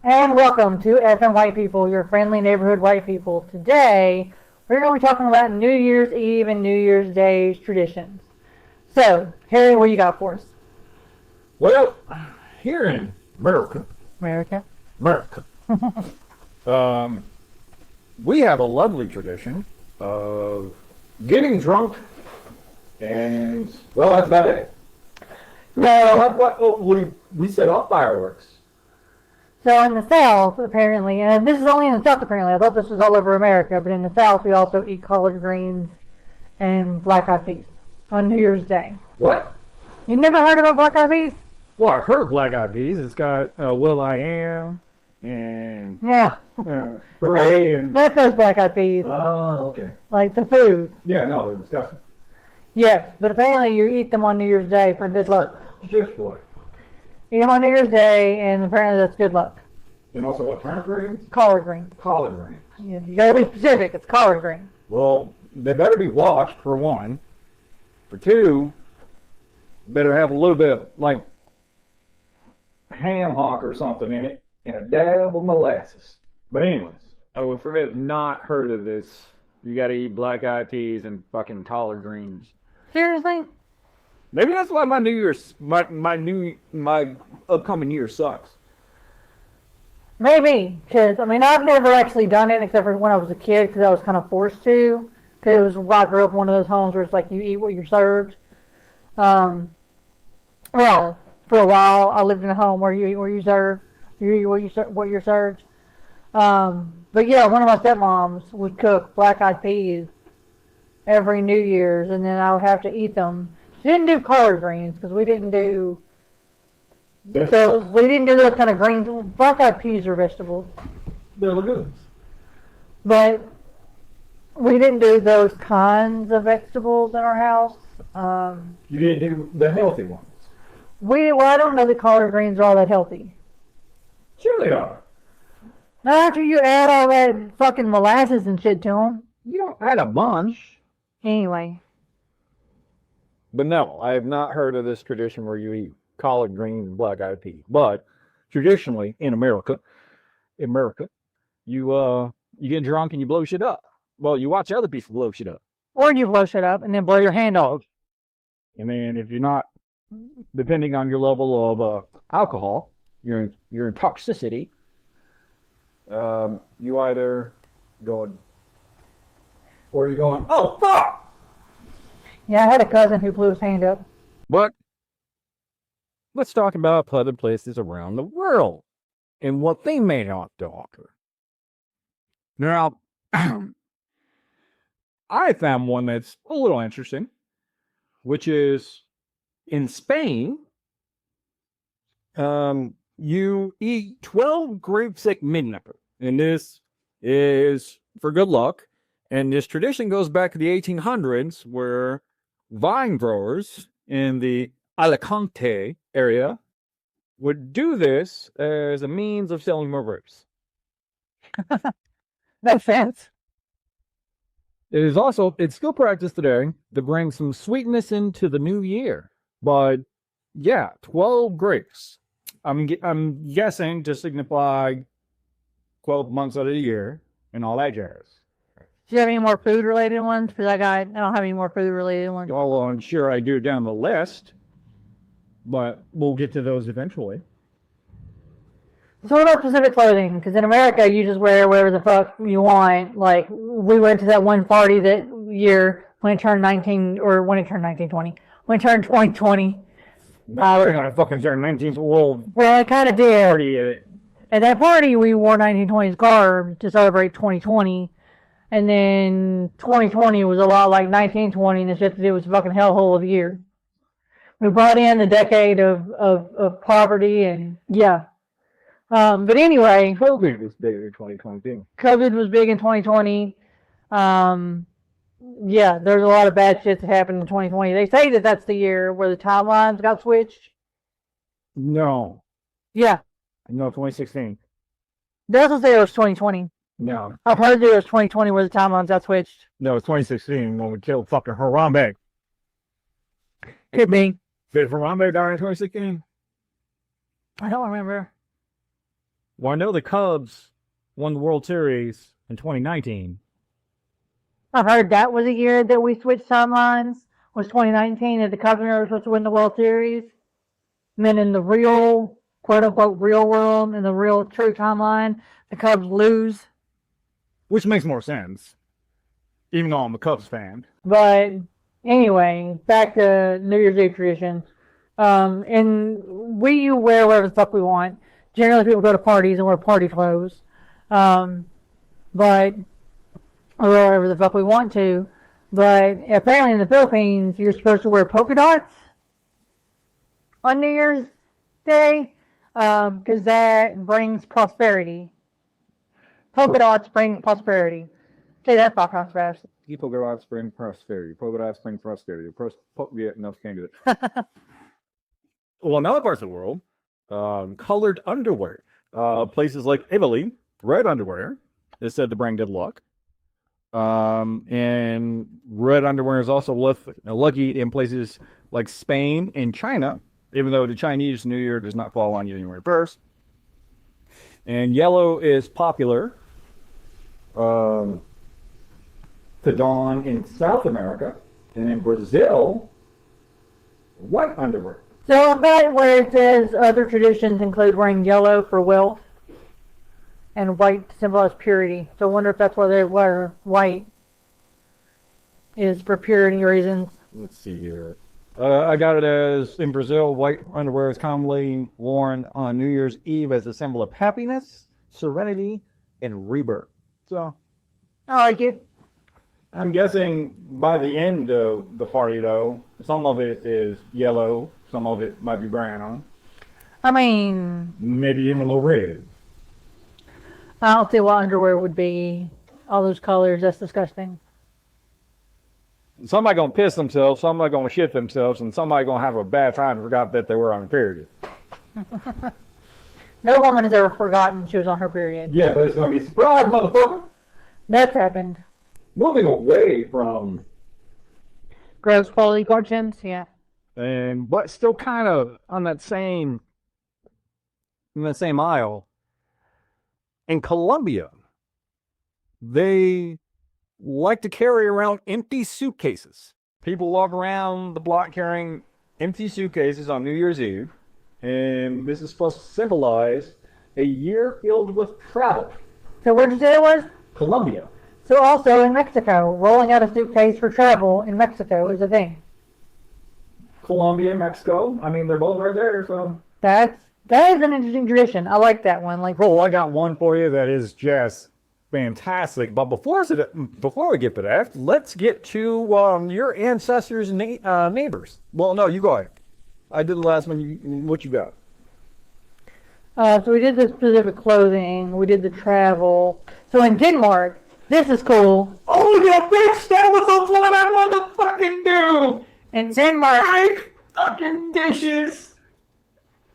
And welcome to FN White People, your friendly neighborhood white people. Today, we're going to be talking about New Year's Eve and New Year's Day traditions. So, Harry, what you got for us? Well, here in America, America. America, um, we have a lovely tradition of getting drunk, and well, that's about it. No, we set off fireworks. So in the South, apparently, and this is only in the South apparently, I thought this was all over America, but in the South we also eat collard greens and black-eyed peas on New Year's Day. What? You never heard about black-eyed peas? Well, I've heard Black Eyed Peas. It's got Will I Am and Yeah, Hooray and that's those black-eyed peas, oh, okay. like the food. Yeah, no, it was definitely Yes, but apparently you eat them on New Year's Day for good luck. just for. Eat them on New Year's Day, and apparently that's good luck. And also what turnip greens? Collard greens. Collard greens. Yeah, you gotta be specific. It's collard green. Well, they better be washed for one. For two, better have a little bit of, like ham hock or something in it and a dab of molasses. But anyways, Oh, if you've not heard of this, you gotta eat black eyed peas and fucking collard greens. Seriously? Maybe that's why my upcoming year sucks. Maybe, because I mean I've never actually done it except for when I was a kid because I was kind of forced to. Because I grew up in one of those homes where it's like you eat what you're served. Well, for a while I lived in a home where you eat what you serve. You eat what you're served. But yeah, one of my stepmoms would cook black-eyed peas every New Year's, and then I would have to eat them. She didn't do collard greens because we didn't do those kind of greens. Black-eyed peas are vegetables, they're lagoons. but we didn't do those kinds of vegetables in our house. You didn't do the healthy ones. I don't know that collard greens are all that healthy. Sure they are. Not after you add all that fucking molasses and shit to them. You don't add a bunch. Anyway. But no, I have not heard of this tradition where you eat collard greens and black eyed peas. But traditionally in America, you get drunk and you blow shit up. Well, you watch other people blow shit up. Or you blow shit up and then blow your hand off. And then if you're not, depending on your level of alcohol, your toxicity, you either go Or you're going, oh, fuck! Yeah, I had a cousin who blew his hand up. But let's talk about other places around the world and what they may have to offer. Now, I found one that's a little interesting, which is in Spain, you eat 12 grapes at midnight. And this is for good luck. And this tradition goes back to the 1800s, where vine growers in the Alicante area would do this as a means of selling more grapes. Makes sense. It's still practiced today to bring some sweetness into the new year. But yeah, 12 grapes. I'm guessing to signify 12 months out of the year and all that jazz. Do you have any more food related ones? Because I don't have any more food related ones. Well, I'm sure I do down the list, but we'll get to those eventually. So what about specific clothing? Because in America, you just wear whatever the fuck you want. Like, we went to that one party that year when it turned 1920. When it turned 2020. We're gonna fucking turn 19th world Well, it kind of did. party. At that party, we wore 1920s garb to celebrate 2020. And then 2020 was a lot like 1920, and it's just that it was a fucking hellhole of a year. We brought in the decade of poverty, and yeah. But anyway, COVID was bigger in 2022. COVID was big in 2020. Yeah, there's a lot of bad shit that happened in 2020. They say that that's the year where the timelines got switched. No, Yeah, no, 2016. they also say it was 2020. No, I've heard that it was 2020 where the timelines got switched. no, it's 2016 when we killed fucking Harambe. Could be. Did Harambe die in 2016? I don't remember. Well, I know the Cubs won the World Series in 2019. I've heard that was a year that we switched timelines. Was 2019 that the Cubs were supposed to win the World Series. And then in the real, quote unquote, real world, in the real true timeline, the Cubs lose. Which makes more sense. Even though I'm a Cubs fan. But anyway, back to New Year's Eve tradition. And we wear whatever the fuck we want. Generally, people go to parties and wear party clothes. But or whatever the fuck we want to. But apparently in the Philippines, you're supposed to wear polka dots on New Year's Day because that brings prosperity. Polka dots bring prosperity. Say that five times fast. Polka dots bring prosperity. Polka dots bring prosperity. Yeah, no, can't do it. Well, in other parts of the world, colored underwear. Places like Italy, red underwear is said to bring good luck. And red underwear is also lucky in places like Spain and China, even though the Chinese New Year does not fall on January 1st. And yellow is popular to don in South America, and in Brazil, white underwear. So about where it says other traditions include wearing yellow for wealth and white to symbolize purity. So I wonder if that's why they wear white is for purity reasons. Let's see here. I got it as in Brazil, white underwear is commonly worn on New Year's Eve as a symbol of happiness, serenity, and rebirth. So I like it. I'm guessing by the end of the party, though, some of it is yellow, some of it might be brown, I mean, maybe even a little red. I don't see what underwear would be all those colors. That's disgusting. Somebody gonna piss themselves, somebody gonna shit themselves, and somebody gonna have a bad time and forgot that they were on a period. No woman has ever forgotten she was on her period. Yeah, but it's gonna be surprise, motherfucker. That's happened. Moving away from, Gross quality cartoons, yeah. but still kind of on that same aisle. In Colombia, they like to carry around empty suitcases. People walk around the block carrying empty suitcases on New Year's Eve, and this is supposed to symbolize a year filled with travel. So where did you say it was? Colombia. So also in Mexico, rolling out a suitcase for travel in Mexico is a thing. Colombia, Mexico. I mean, they're both right there, so. That is an interesting tradition. I like that one. Like, Bro, I got one for you that is just fantastic. But before we get to that, let's get to your ancestors' neighbors. Well, no, you go ahead. I did the last one. What you got? so we did the specific clothing. We did the travel. So in Denmark, this is cool. Oh, you bitch! That was what I motherfucking do! In Denmark, Make fucking dishes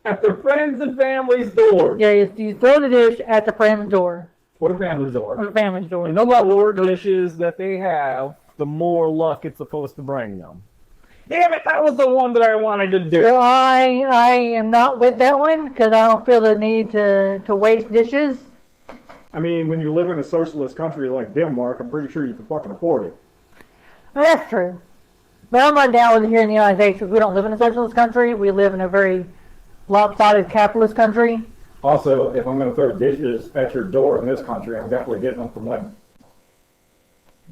at the friends and family's door. yeah, you throw the dish at the friend's door. Or the family's Or door. the family's door. And no matter more dishes that they have, the more luck it's supposed to bring them. Damn it, that was the one that I wanted to do. So I am not with that one because I don't feel the need to waste dishes. I mean, when you live in a socialist country like Denmark, I'm pretty sure you can fucking afford it. Well, that's true. But I'm not down with it here in the United States because we don't live in a socialist country. We live in a very lopsided capitalist country. Also, if I'm going to throw dishes at your door in this country, I'm definitely getting them from like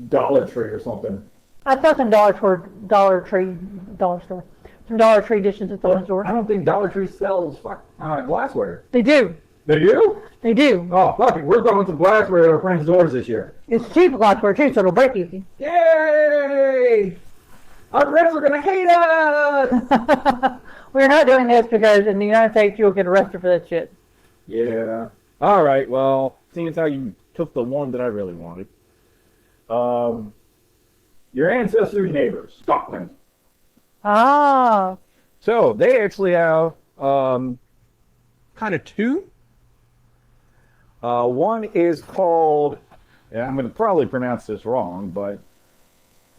Dollar Tree or something. I saw some Dollar Tree dishes at the store. I don't think Dollar Tree sells glassware. They do. They do? They do. Oh, fuck it. We're throwing some glassware at our friends' doors this year. It's cheap glassware too, so it'll break easy. Yay! Our friends are going to hate us! We're not doing this because in the United States you'll get arrested for that shit. Yeah. All right. Well, seeing as how you took the one that I really wanted, your ancestors' neighbors, Scotland. Ah. So they actually have kind of two. One is called, yeah, I'm going to probably pronounce this wrong, but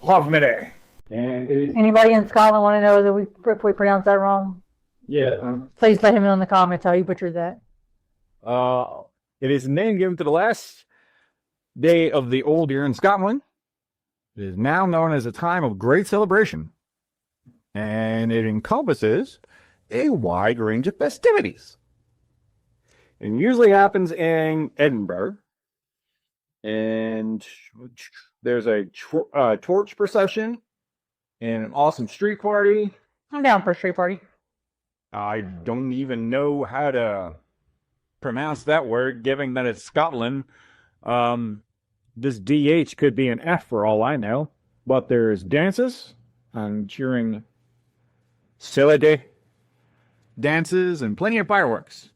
Hovmede. And Anybody in Scotland want to know that if we pronounce that wrong? yeah, Please let him know in the comments how you butchered that. It is the name given to the last day of the old year in Scotland. It is now known as a time of great celebration, and it encompasses a wide range of festivities. It usually happens in Edinburgh, and there's a torch procession and an awesome street party. I'm down for a street party. I don't even know how to pronounce that word, given that it's Scotland. This DH could be an F for all I know. But there's dances and cheering, silly dances, and plenty of fireworks.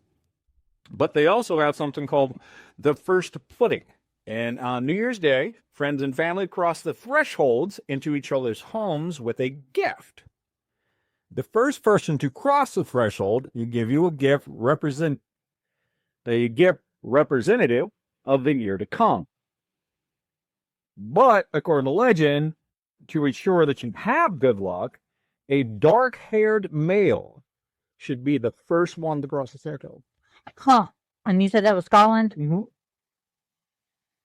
But they also have something called the first pudding. And on New Year's Day, friends and family cross the thresholds into each other's homes with a gift. The first person to cross the threshold, you give you a gift representative of the year to come. But according to legend, to ensure that you have good luck, a dark-haired male should be the first one to cross the threshold. Huh. And you said that was Scotland? Mm-hmm.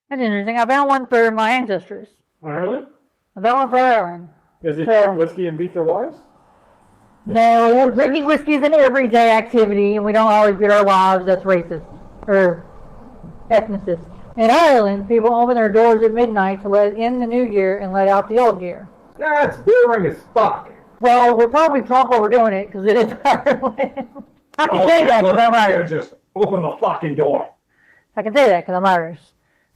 That's interesting. I found one for my ancestors. Ireland? I found one for Ireland. Is it So- whiskey and beat their wives? No, drinking whiskey is an everyday activity, and we don't always beat our wives. That's racist. Or ethnicist. In Ireland, people open their doors at midnight to let in the new year and let out the old year. That's boring as fuck. Well, we're probably drunk while we're doing it, because it is Ireland. I can say that because I'm Irish. Just open the fucking door. I can say that because I'm Irish.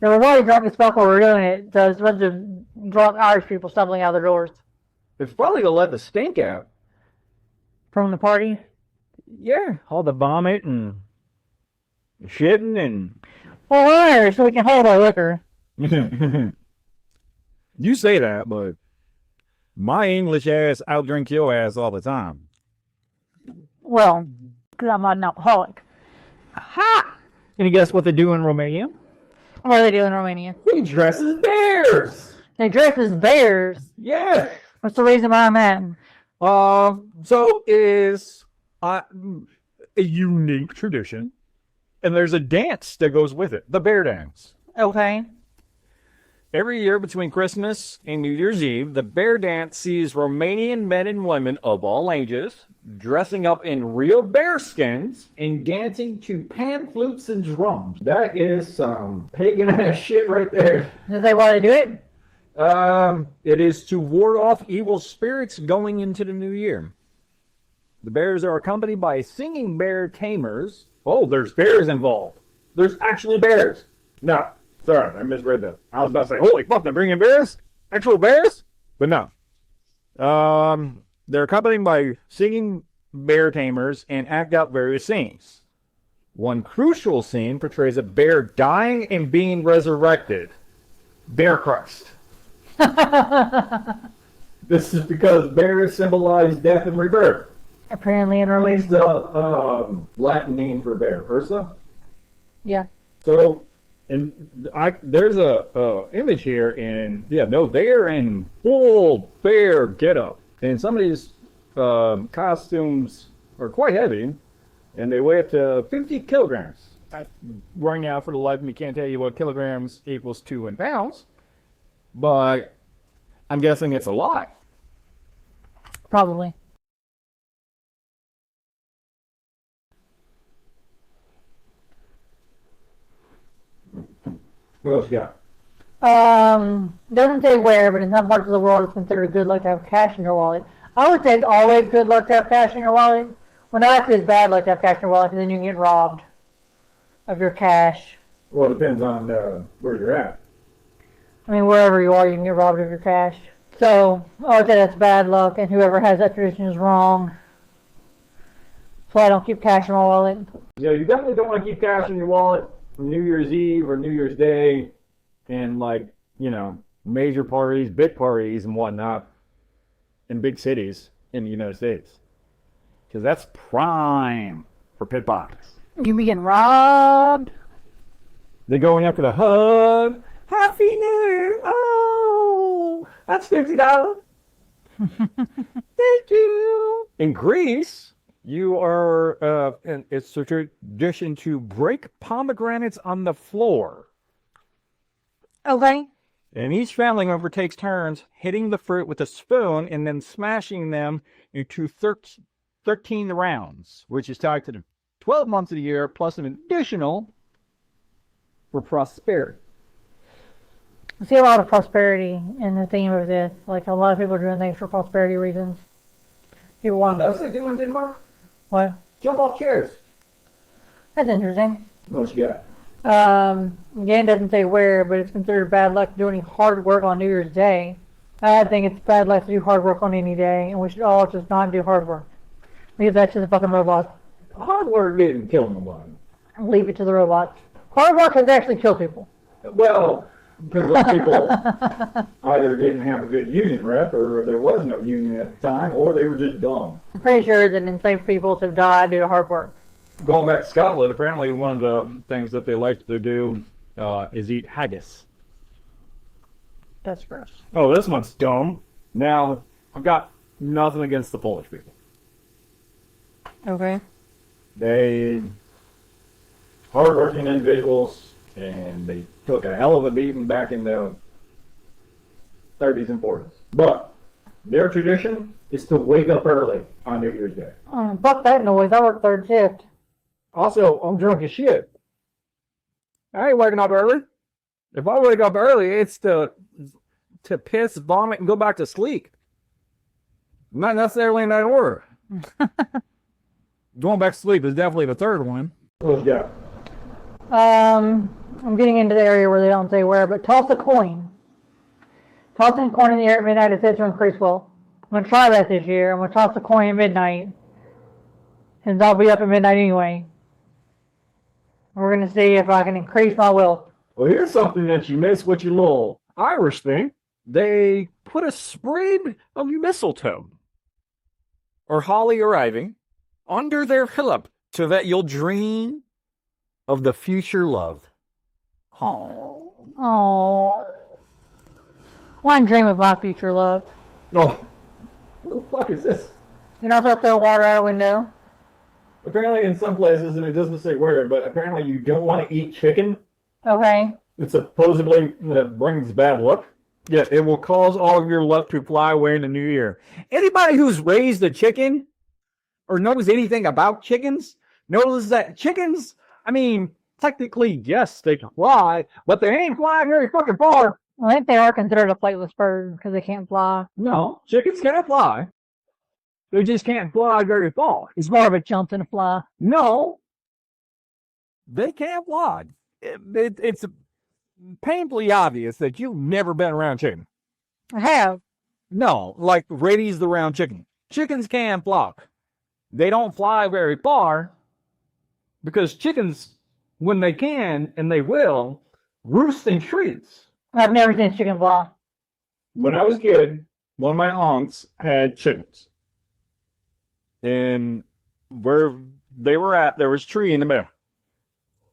So we're probably drunk as fuck while we're doing it, so it's a bunch of drunk Irish people stumbling out their doors. It's probably to let the stink out. From the party? Yeah, all the vomit and shitting and... Well, we're Irish, so we can hold our liquor. You say that, but my English ass outdrink your ass all the time. Well, because I'm not an alcoholic. Ha! Can you guess what they do in Romania? What do they do in Romania? They dress as bears! They dress as bears. Yeah! What's the reason behind that? So is a unique tradition, and there's a dance that goes with it, the bear dance. Okay. Every year between Christmas and New Year's Eve, the bear dance sees Romanian men and women of all ages dressing up in real bear skins and dancing to pan flutes and drums. That is some pagan ass shit right there. Is that why they do it? It is to ward off evil spirits going into the new year. The bears are accompanied by singing bear tamers. Oh, there's bears involved. There's actually bears. No, sorry, I misread that. I was about to say, holy fuck, they're bringing bears? Actual bears? But no. They're accompanied by singing bear tamers and act out various scenes. One crucial scene portrays a bear dying and being resurrected. Bear crust. This is because bears symbolize death and rebirth. Apparently in At least Romania. the Latin name for bear, Ursa. Yeah. So, and there's a image here, and yeah, no, they're in full bear getup, and some of these costumes are quite heavy, and they weigh up to 50 kilograms. Right now, for the life of me, can't tell you what kilograms equals to in pounds, but I'm guessing it's a lot. Probably. What else you got? Doesn't say where, but in some parts of the world it's considered good luck to have cash in your wallet. I would say it's always good luck to have cash in your wallet. When I say it's bad luck to have cash in your wallet, because then you can get robbed of your cash. Well, it depends on where you're at. I mean, wherever you are, you can get robbed of your cash. So, I would say that's bad luck, and whoever has that tradition is wrong. So I don't keep cash in my wallet. Yeah, you definitely don't want to keep cash in your wallet on New Year's Eve or New Year's Day and, like, you know, major parties, big parties and whatnot in big cities in the United States. Because that's prime for pickpockets. You be getting robbed. They're going after the hub. Happy New Year! Oh, that's $50. Thank you. In Greece, And it's a tradition to break pomegranates on the floor. Okay. And each family member takes turns hitting the fruit with a spoon and then smashing them into 13 rounds, which is tied to the 12 months of the year plus an additional for prosperity. I see a lot of prosperity in the theme of this. Like, a lot of people are doing things for prosperity reasons. People want That's what doing Denmark. what? Jump off chairs. That's interesting. What you got? Again, it doesn't say where, but it's considered bad luck to do any hard work on New Year's Day. I think it's bad luck to do hard work on any day, and we should all just not do hard work. Leave that to the fucking robots. Hard work didn't kill nobody. Leave it to the robots. Hard work has actually killed people. Well, because those people either didn't have a good union rep, or there was no union at the time, or they were just dumb. I'm pretty sure that enslaved peoples have died due to hard work. Going back to Scotland, apparently one of the things that they like to do is eat haggis. That's gross. Oh, this one's dumb. Now, I've got nothing against the Polish people. Okay. They hardworking individuals, and they took a hell of a beating back in the 30s and 40s. But their tradition is to wake up early on New Year's Day. Fuck that noise. I work third shift. Also, I'm drunk as shit. I ain't waking up early. If I wake up early, it's to piss, vomit, and go back to sleep. Not necessarily in that order. Going back to sleep is definitely the third one. What you got? I'm getting into the area where they don't say where, but toss a coin. Tossing a coin in the air at midnight is said to increase wealth. I'm going to try that this year. I'm going to toss a coin at midnight, since I'll be up at midnight anyway. We're going to see if I can increase my wealth. Well, here's something that you miss with your little Irish thing. They put a sprig of mistletoe or holly arriving under their pillow so that you'll dream of the future love. Oh. Oh. One dream of my future love. Oh, what the fuck is this? You know, throw water out a window. Apparently in some places, and it doesn't say where, but apparently you don't want to eat chicken. Okay. It supposedly that brings bad luck. Yeah, it will cause all of your luck to fly away in the new year. Anybody who's raised a chicken or knows anything about chickens knows that chickens, I mean, technically, yes, they can fly, but they ain't flying very fucking far. I think they are considered a flightless bird because they can't fly. No, chickens can't fly. They just can't fly very far. It's more of a jump than a fly. No, they can't fly. It's painfully obvious that you've never been around chicken. I have. No, like Rady's the round chicken. Chickens can fly. They don't fly very far because chickens, when they can, and they will, roost in trees. I've never seen a chicken fly. When I was a kid, one of my aunts had chickens. And where they were at, there was a tree in the middle.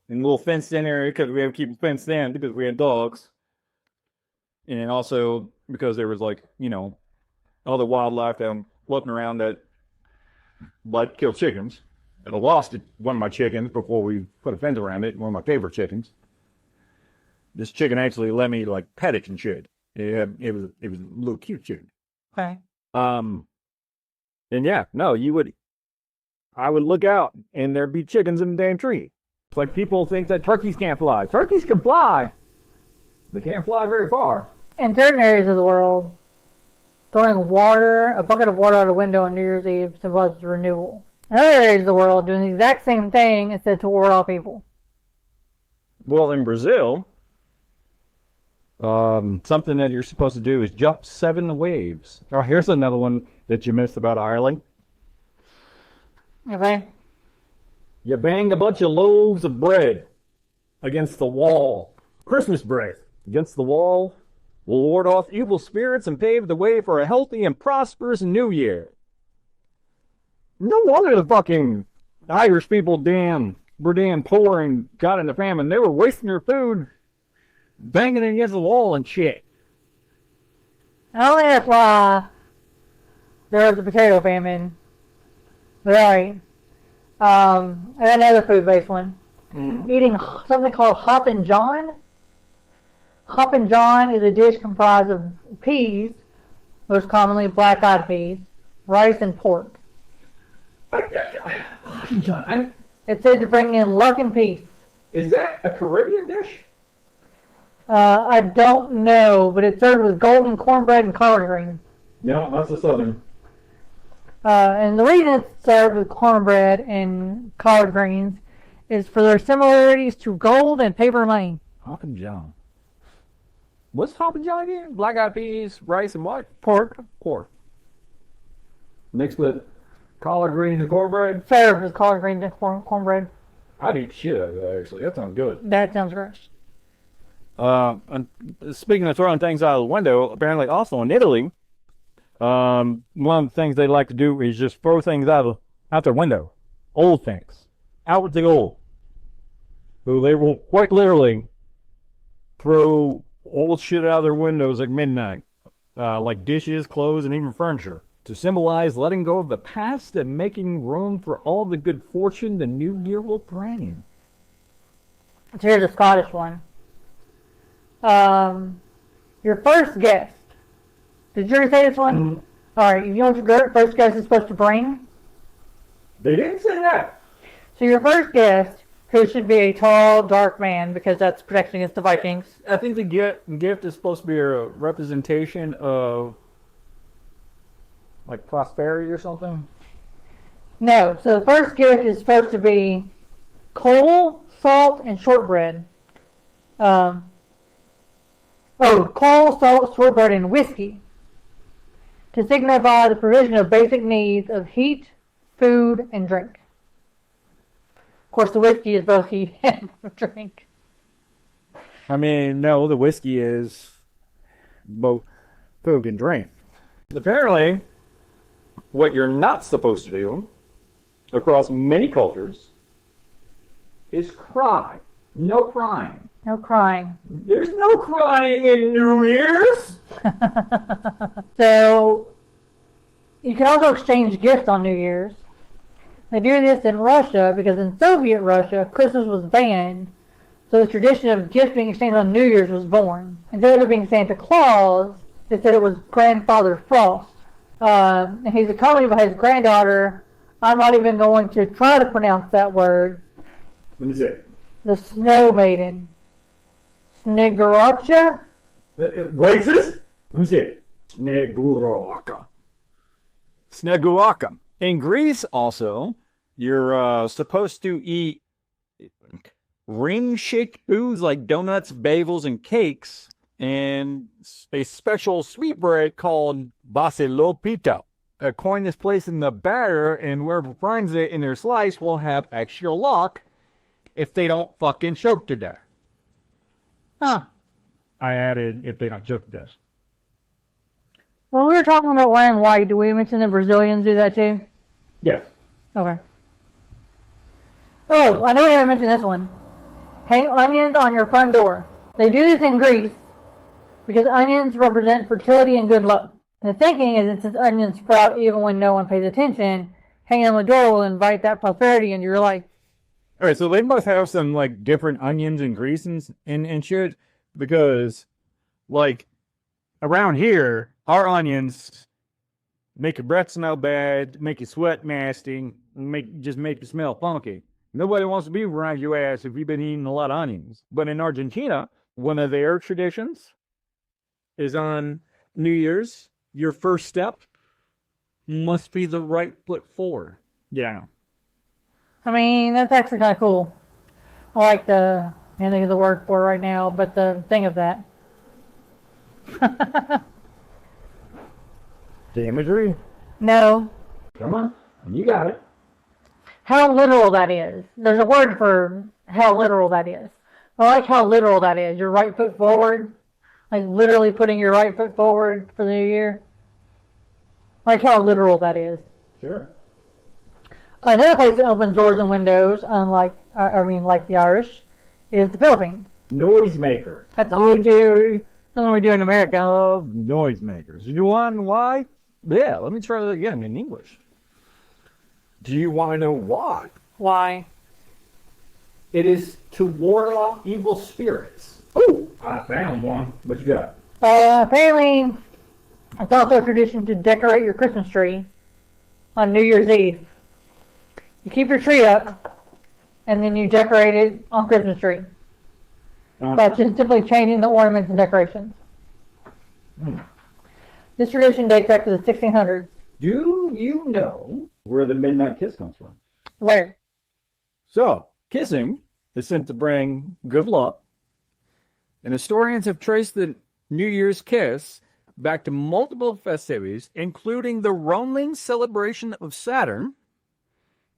In a little fenced in area, because we had to keep it fenced in because we had dogs. And also because there was, like, you know, other wildlife floating around that might kill chickens. And I lost one of my chickens before we put a fence around it, one of my favorite chickens. This chicken actually let me, like, pet it and shit. It was a little cute chicken. Okay. And yeah, no, I would look out and there'd be chickens in the damn tree. It's like people think that turkeys can't fly. Turkeys can fly. They can't fly very far. In certain areas of the world, throwing a bucket of water out a window on New Year's Eve symbolizes renewal. In other areas of the world, doing the exact same thing is said to ward off evil. Well, in Brazil, something that you're supposed to do is jump 7 waves. Oh, here's another one that you missed about Ireland. Okay. You bang a bunch of loaves of bread against the wall. Christmas bread against the wall will ward off evil spirits and pave the way for a healthy and prosperous new year. No wonder the fucking Irish people were damn poor and got into famine. They were wasting their food, banging it against the wall and shit. I don't think that's why there was a potato famine. Right. And another food-based one. Eating something called Hop and John. Hop and John is a dish comprised of peas, most commonly black-eyed peas, rice, and pork. It said to bring in luck and peace. Is that a Caribbean dish? I don't know, but it's served with golden cornbread and collard greens. No, that's a Southern. And the reason it's served with cornbread and collard greens is for their similarities to gold and paper money. Hop and John. What's Hop and John again? Black eyed peas, rice, and what? Pork. Pork. Mixed with collard greens and cornbread. Served with collard greens and cornbread. I'd eat shit out of that, actually. That sounds good. That sounds gross. And speaking of throwing things out of the window, apparently also in Italy, one of the things they like to do is just throw things out their window. Old things. Out with the old. So they will quite literally throw old shit out of their windows at midnight. Like dishes, clothes, and even furniture. To symbolize letting go of the past and making room for all the good fortune the new year will bring. So here's a Scottish one. Your first guest. Did you already say this one? Alright, you know what your first guest is supposed to bring? They didn't say that. So your first guest, who should be a tall, dark man, because that's protection against the Vikings. I think the gift is supposed to be a representation of like prosperity or something. No, so the first gift is supposed to be coal, salt, and shortbread. Coal, salt, shortbread, and whiskey. To signify the provision of basic needs of heat, food, and drink. Of course, the whiskey is both heat and drink. I mean, no, the whiskey is both food and drink. Apparently, what you're not supposed to do across many cultures is cry. No crying. No crying. There's no crying in New Year's. So, you can also exchange gifts on New Year's. They do this in Russia because in Soviet Russia, Christmas was banned. So the tradition of gifts being exchanged on New Year's was born. Instead of being Santa Claus, they said it was Grandfather Frost. And he's accompanied by his granddaughter. I'm not even going to try to pronounce that word. Let me see. The Snow Maiden. Sneguracha? Racist? Let me see it. Sneguraka. Sneguaka. In Greece, also, you're supposed to eat ring-shaped foods like donuts, bagels, and cakes, and a special sweetbread called basilopita. A coin is placed in the batter, and whoever finds it in their slice will have extra luck if they don't fucking choke to death. Huh. I added, if they don't choke to death. Well, we were talking about wearing white. Did we mention the Brazilians do that too? Yes. Okay. Oh, I know we haven't mentioned this one. Hang onions on your front door. They do this in Greece because onions represent fertility and good luck. The thinking is that since onions sprout even when no one pays attention, hanging on the door will invite that prosperity into your life. All right, so they must have some like different onions and grease and shit, because like around here, our onions make your breath smell bad, make you sweat nasty, just make you smell funky. Nobody wants to be around your ass if you've been eating a lot of onions. But in Argentina, one of their traditions is on New Year's, your first step must be the right foot forward. Yeah. I mean, that's actually kind of cool. I like I can't think of the word for it right now, but the thing of that. The imagery? No. Come on. You got it. How literal that is. There's a word for how literal that is. I like how literal that is. Your right foot forward. Like literally putting your right foot forward for the new year. I like how literal that is. Sure. Another place that opens doors and windows, unlike, like the Irish, is the Philippines. Noisemaker. That's all we do. Something we do in America. Noisemakers. You want why? Yeah, let me try that again in English. Do you want to know why? Why? It is to ward off evil spirits. Oh, I found one. What you got? Apparently, it's also a tradition to decorate your Christmas tree on New Year's Eve. You keep your tree up, and then you decorate it on Christmas tree. By just simply changing the ornaments and decorations. This tradition dates back to the 1600s. Do you know where the midnight kiss comes from? Where? So, kissing is sent to bring good luck. And historians have traced the New Year's kiss back to multiple festivities, including the Roman celebration of Saturn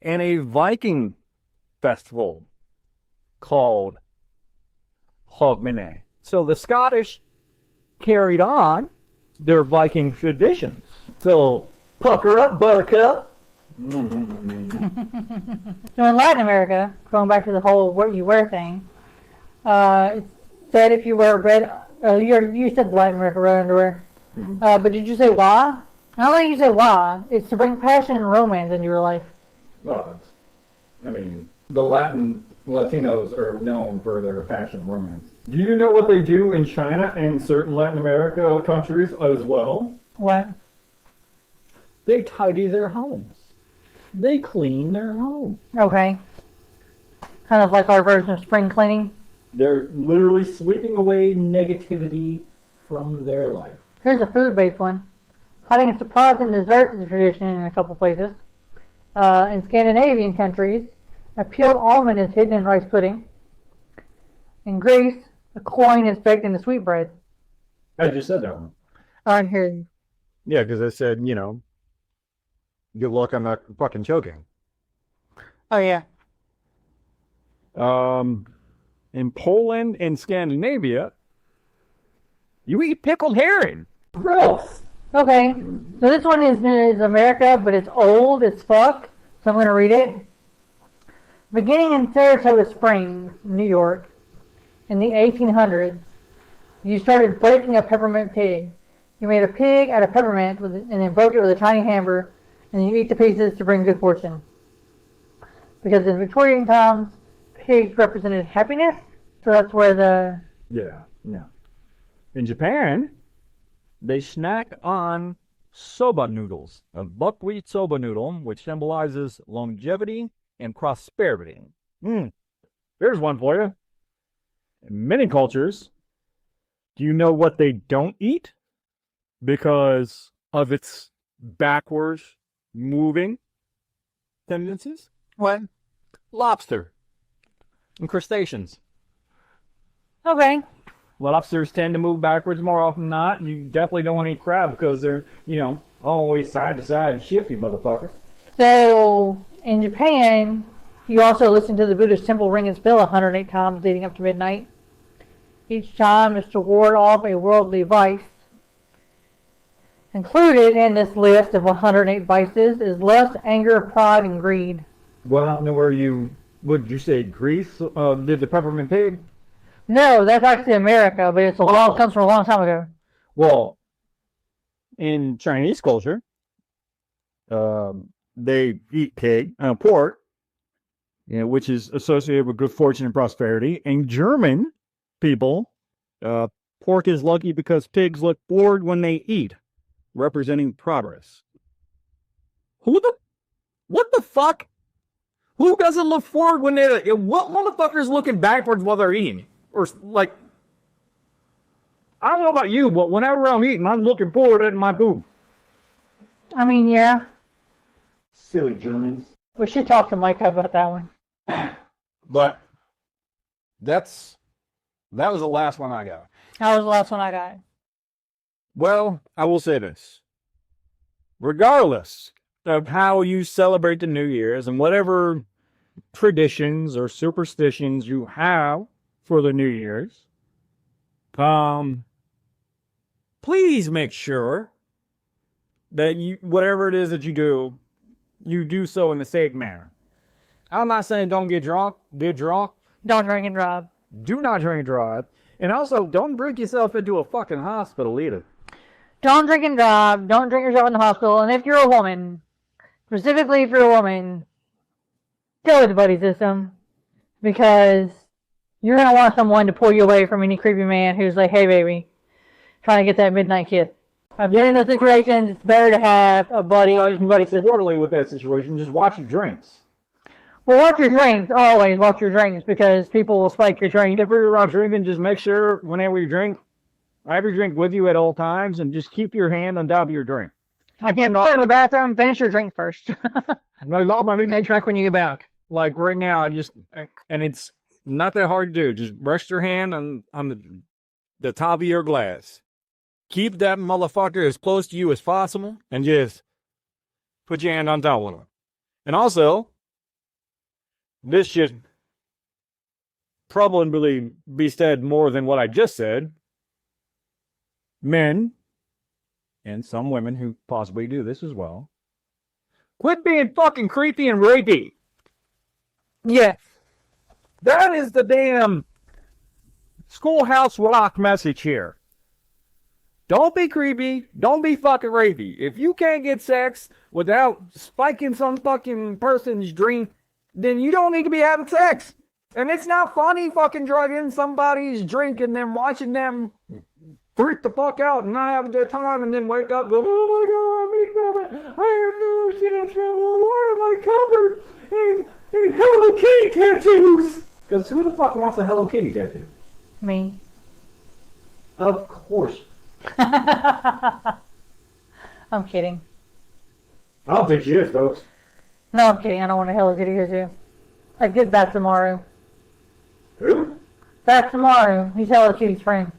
and a Viking festival called Hogmanay. So the Scottish carried on their Viking traditions. So pucker up, buttercup. So in Latin America, going back to the whole what you wear thing, it said if you wear red, you said Latin America red underwear, but did you say why? I don't think you said why. It's to bring passion and romance into your life. Well, I mean, the Latinos are known for their passion and romance. Do you know what they do in China and certain Latin America countries as well? What? They tidy their homes. They clean their home. Okay. Kind of like our version of spring cleaning. They're literally sweeping away negativity from their life. Here's a food-based one. Hiding a surprise in dessert is a tradition in a couple places. In Scandinavian countries, a peeled almond is hidden in rice pudding. In Greece, a coin is baked into sweetbread. I just said that one. On here. Yeah, because I said, good luck, I'm not fucking choking. Oh, yeah. In Poland and Scandinavia, you eat pickled herring. Gross. Okay. So this one is America, but it's old as fuck. So I'm going to read it. Beginning in Saratoga Springs, New York, in the 1800s, you started breaking a peppermint pig. You made a pig out of peppermint and then broke it with a tiny hammer, and then you eat the pieces to bring good fortune. Because in Victorian times, pigs represented happiness, so that's where the... Yeah. In Japan, they snack on soba noodles, a buckwheat soba noodle, which symbolizes longevity and prosperity. Here's one for you. In many cultures, do you know what they don't eat because of its backwards moving tendencies? What? Lobster and crustaceans. Okay. Lobsters tend to move backwards more often than not, and you definitely don't want to eat crab because they're, always side to side and shifty motherfuckers. So, in Japan, you also listen to the Buddhist temple ring its bell 108 times leading up to midnight. Each time is to ward off a worldly vice. Included in this list of 108 vices is lust, anger, pride, and greed. Well, I don't know where what did you say, Greece did the peppermint pig? No, that's actually America, but it comes from a long time ago. Well, in Chinese culture, they eat pig, pork, which is associated with good fortune and prosperity. And German people, pork is lucky because pigs look forward when they eat, representing progress. What the fuck? Who doesn't look forward when they... What motherfucker's looking backwards while they're eating? Or, I don't know about you, but whenever I'm eating, I'm looking forward at my food. I mean, yeah. Silly Germans. We should talk to Mike about that one. But that was the last one I got. That was the last one I got. Well, I will say this. Regardless of how you celebrate the New Year's and whatever traditions or superstitions you have for the New Year's, please make sure that whatever it is that you do so in a safe manner. I'm not saying don't get drunk. Get drunk. Don't drink and drive. Do not drink and drive. And also, don't bring yourself into a fucking hospital either. Don't drink and drive. Don't drink yourself in the hospital. And if you're a woman, specifically if you're a woman, go with the buddy system, because you're going to want someone to pull you away from any creepy man who's like, hey baby, trying to get that midnight kiss. I've been in those situations. It's better to have a buddy or somebody says, Totally with that situation, just watch your drinks. well, watch your drinks. Always watch your drinks, because people will spike your drink. If you're out drinking, just make sure whenever you drink, have your drink with you at all times, and just keep your hand on top of your drink. I can't go in the bathroom. Finish your drink first. My midnight drink when you get back. Like right now, and it's not that hard to do. Just rest your hand on the top of your glass. Keep that motherfucker as close to you as possible, and just put your hand on top of it. And also, this should probably be said more than what I just said. Men, and some women who possibly do this as well, quit being fucking creepy and rapey. Yes. That is the damn Schoolhouse Rock message here. Don't be creepy. Don't be fucking rapey. If you can't get sex without spiking some fucking person's drink, then you don't need to be having sex. And it's not funny fucking drugging somebody's drink and then watching them freak the fuck out and not having their time and then wake up and go, oh my god, I have no shit, why am I covered in Hello Kitty tattoos? Because who the fuck wants a Hello Kitty tattoo? Me. Of course. I'm kidding. I don't think she is, folks. No, I'm kidding. I don't want a Hello Kitty here too. I get back tomorrow. Who? Back tomorrow. He's Hello Kitty's friend.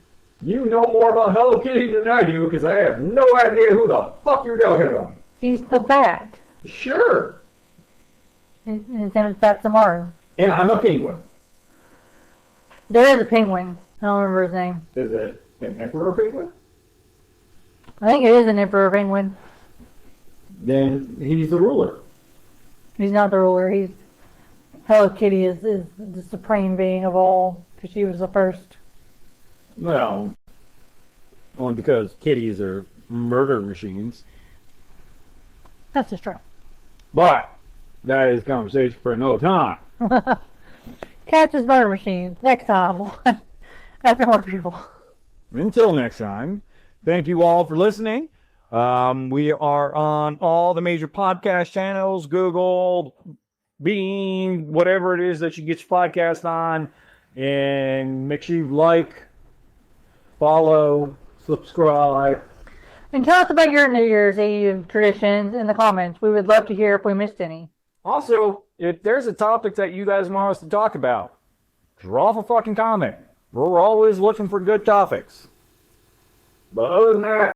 You know more about Hello Kitty than I do, because I have no idea who the fuck you're talking about. He's the bat. Sure. His name is Bat tomorrow. And I'm a penguin. There is a penguin. I don't remember his name. Is it an emperor penguin? I think it is an emperor penguin. Then he's the ruler. He's not the ruler. He's Hello Kitty is the supreme being of all, because she was the first. Well, Only because kitties are murder machines. That's just true. but that is conversation for another time. Cats is murder machines. Next time. After more people. Until next time, thank you all for listening. We are on all the major podcast channels, Google, Bean, whatever it is that you get your podcast on. And make sure you like, follow, subscribe. And tell us about your New Year's Eve traditions in the comments. We would love to hear if we missed any. Also, if there's a topic that you guys want us to talk about, draw off a fucking comment. We're always looking for good topics. But other than that,